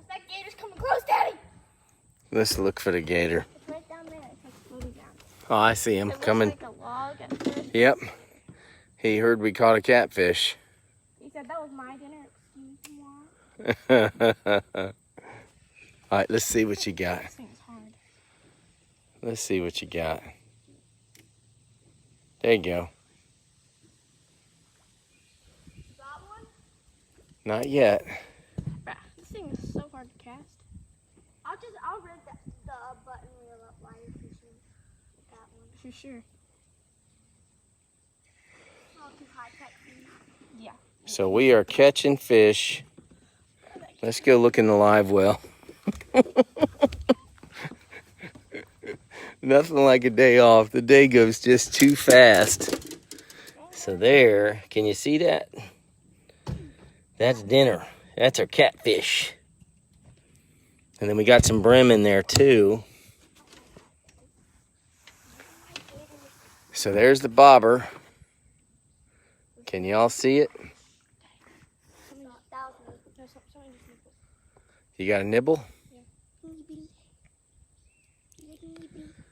That gator's coming close, Daddy. Let's look for the gator. It's right down there. It's floating down. Oh, I see him coming. Like a log at first. Yep. He heard we caught a catfish. He said that was my dinner. Excuse me, Mom. All right, let's see what you got. This thing is hard. Let's see what you got. There you go. Got one? Not yet. Bruh, this thing is so hard to cast. I'll rig the button wheel up while you're fishing that one. For sure. I'll do high tech things. Yeah. So we are catching fish. Let's go look in the live well. Nothing like a day off. The day goes just too fast. So there, can you see that? That's dinner. That's our catfish. And then we got some brim in there too. So there's the bobber. Can y'all see it? You got a nibble?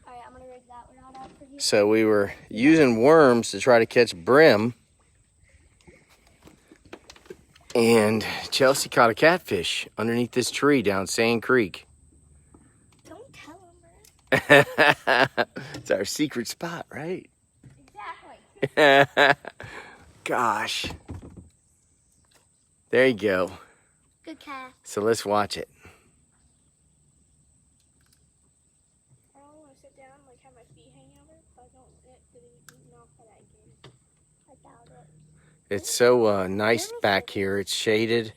Alright, I'm gonna rig that one out for you. So we were using worms to try to catch brim. And Chelsea caught a catfish underneath this tree down Sand Creek. Don't tell him, bro. It's our secret spot, right? Exactly. Gosh. There you go. Good cast. So let's watch it. I don't want to sit down, like have my feet hanging over, but I don't want it to be eaten off by that gator. I doubt it. It's so nice back here. It's shaded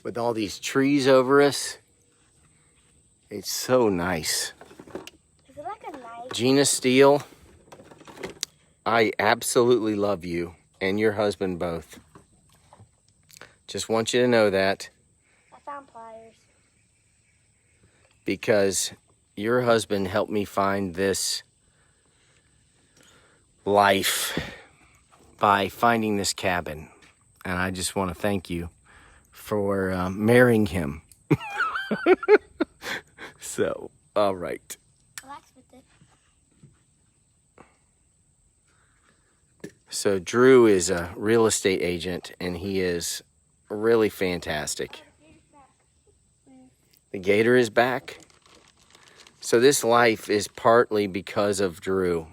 with all these trees over us. It's so nice. Is it like a knife? Gina Steele, I absolutely love you and your husband both. Just want you to know that. I found pliers. Because your husband helped me find this life by finding this cabin. And I just want to thank you for marrying him. So, all right. Relax with it. So Drew is a real estate agent, and he is really fantastic. The gator is back. So this life is partly because of Drew.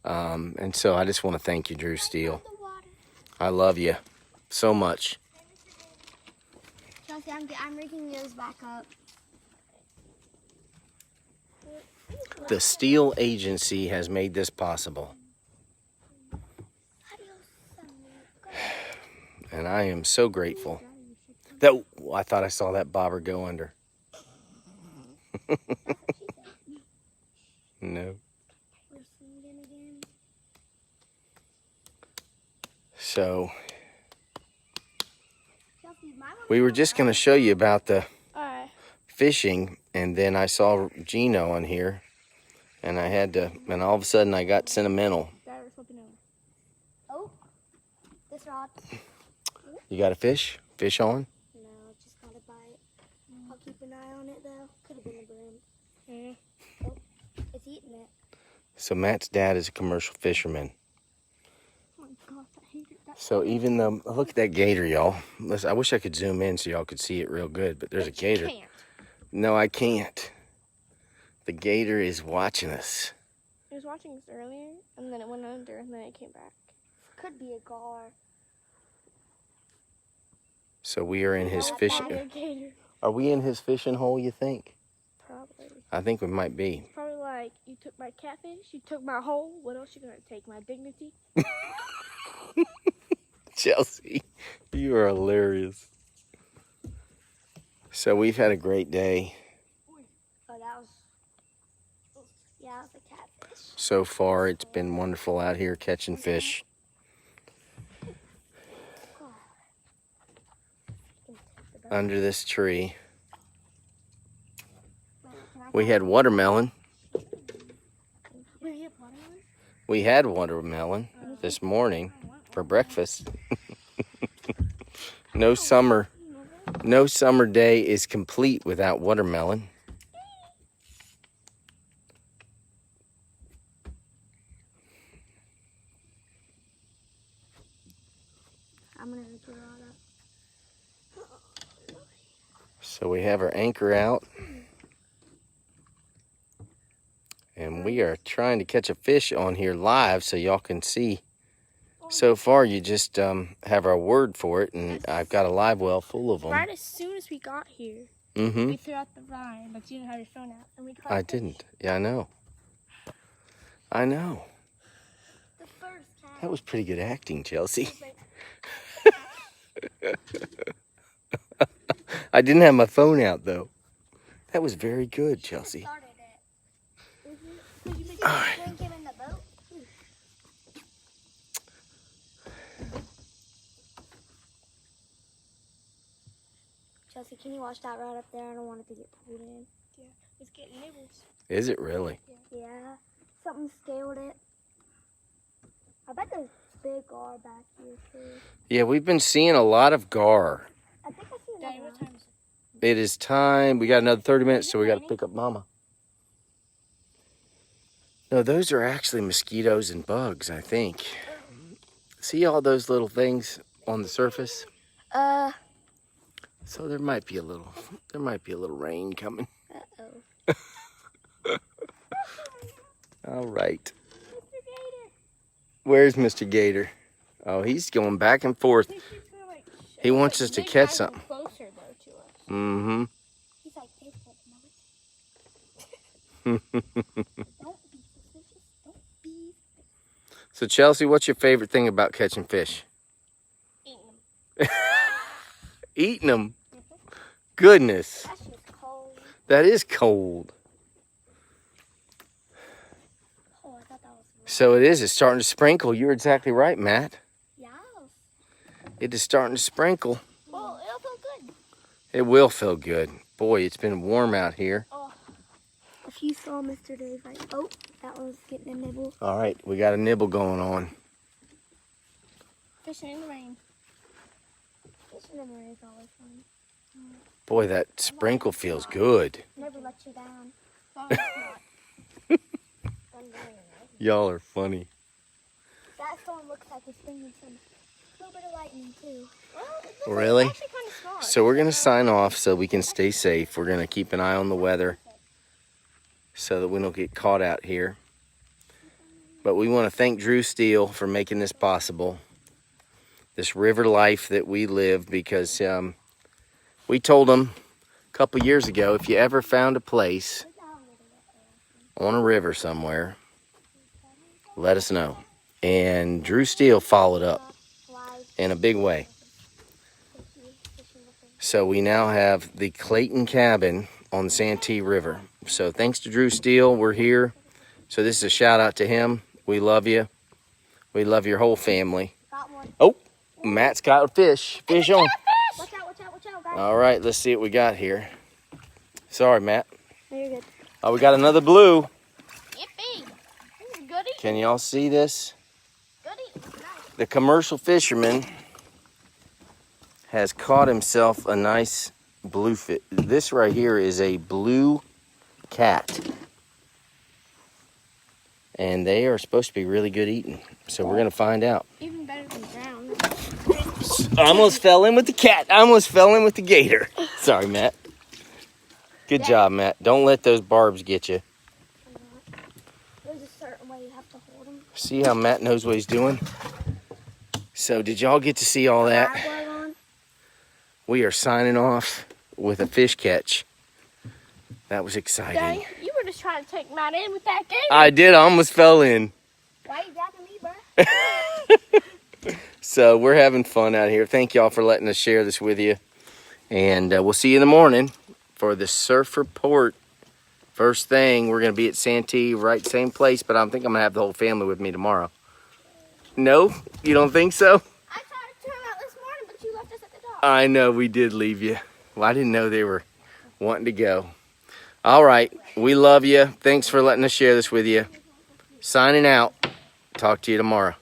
And so I just want to thank you, Drew Steele. I love you so much. Chelsea, I'm rigging yours back up. The Steele Agency has made this possible. And I am so grateful. That I thought I saw that bobber go under. No. So we were just going to show you about the fishing, and then I saw Gino on here, and I had to, and all of a sudden I got sentimental. Oh, this rod. You got a fish? Fish on? No, I just got to buy it. I'll keep an eye on it though. Could have been a brim. Oh, it's eating it. So Matt's dad is a commercial fisherman. Oh my gosh, I hate it. So even though, look at that gator, y'all. Listen, I wish I could zoom in so y'all could see it real good, but there's a gator. You can't. No, I can't. The gator is watching us. It was watching us earlier, and then it went under, and then it came back. Could be a gar. So we are in his fishing. Are we in his fishing hole, you think? Probably. I think we might be. Probably like, you took my catfish, you took my hole, what else you gonna take? My dignity? Chelsea, you are hilarious. So we've had a great day. Oh, that was, yeah, that was a catfish. So far, it's been wonderful out here catching fish. Under this tree. We had watermelon. We had watermelon this morning. for breakfast. No summer day is complete without watermelon. I'm gonna anchor all up. So we have our anchor out. And we are trying to catch a fish on here live so y'all can see. So far, you just have our word for it, and I've got a live well full of them. Right as soon as we got here, we threw out the line, but you didn't have your phone out. And we caught I a fish. didn't. Yeah, I know. I know. The first time. That was pretty good acting, Chelsea. I didn't have my phone out, though. That was very good, Chelsea. All right. Chelsea, can you watch that right up there? I don't want it to get pulled in. Yeah, it's getting nibbles. Is it really? Yeah, something scaled it. I bet there's big gar back here too. Yeah, we've been seeing a lot of gar. I think I see another one. What time is it? It is time. We got another 30 minutes, so we got to pick up Mama. No, those are actually mosquitoes and bugs, I think. See all those little things on the surface? So there might be a little rain coming. Uh-oh. All right. Mr. Gator. Where's Mr. Gator? Oh, he's going back and forth. He wants us to catch something. Closer though to us. Mm-hmm. He's like, "Hey, don't be suspicious. Don't be." So Chelsea, what's your favorite thing about catching fish? Eating them. Eating them. Goodness. That's just cold. That is cold. Oh, I thought that was wrong. So it is. It's starting to sprinkle. You're exactly right, Matt. Yeah. It is starting to sprinkle. Well, it'll feel good. It will feel good. Boy, it's been warm out here. Oh. If you saw Mr. Dave, like, oh, that one's getting a nibble. All right, we got a nibble going on. Fishing in the rain. Fishing in the rain is always fun. Boy, that sprinkle feels good. Never let you down. Y'all are funny. That storm looks like it's bringing some little bit of lightning too. Really? So we're going to sign off so we can stay safe. We're going to keep an eye on the weather so that we don't get caught out here. But we want to thank Drew Steele for making this possible. This river life that we live, because we told him a couple years ago, if you ever found a place on a river somewhere, let us know. And Drew Steele followed up in a big way. So we now have the Clayton cabin on the Santee River. So thanks to Drew Steele, we're here. So this is a shout out to him. We love you. We love your whole family. Oh, Matt's got a fish. Fish on. Watch out, watch out, watch out, guys. All right, let's see what we got here. Sorry, Matt. No, you're good. Oh, we got another blue. Yippee. This is goodie. Can y'all see this? Goodie. Nice. The commercial fisherman has caught himself a nice blue fish. This right here is a blue cat. And they are supposed to be really good eating. So we're going to find out. Even better than brown. I almost fell in with the cat. I almost fell in with the gator. Sorry, Matt. Good job, Matt. Don't let those barbs get you. There's a certain way you have to hold them. See how Matt knows what he's doing? So did y'all get to see all that? We are signing off with a fish catch. That was exciting. Dang, you were just trying to take Matt in with that gator. I did. I almost fell in. Why are you jacking me, bro? So we're having fun out here. Thank y'all for letting us share this with you. And we'll see you in the morning for the surf report. First thing, we're going to be at Santee, right same place, but I think I'm going to have the whole family with me tomorrow. No? You don't think so? I tried to turn out this morning, but you left us at the dock. I know we did leave you. Well, I didn't know they were wanting to go. All right. We love you. Thanks for letting us share this with you. Signing out. Talk to you tomorrow.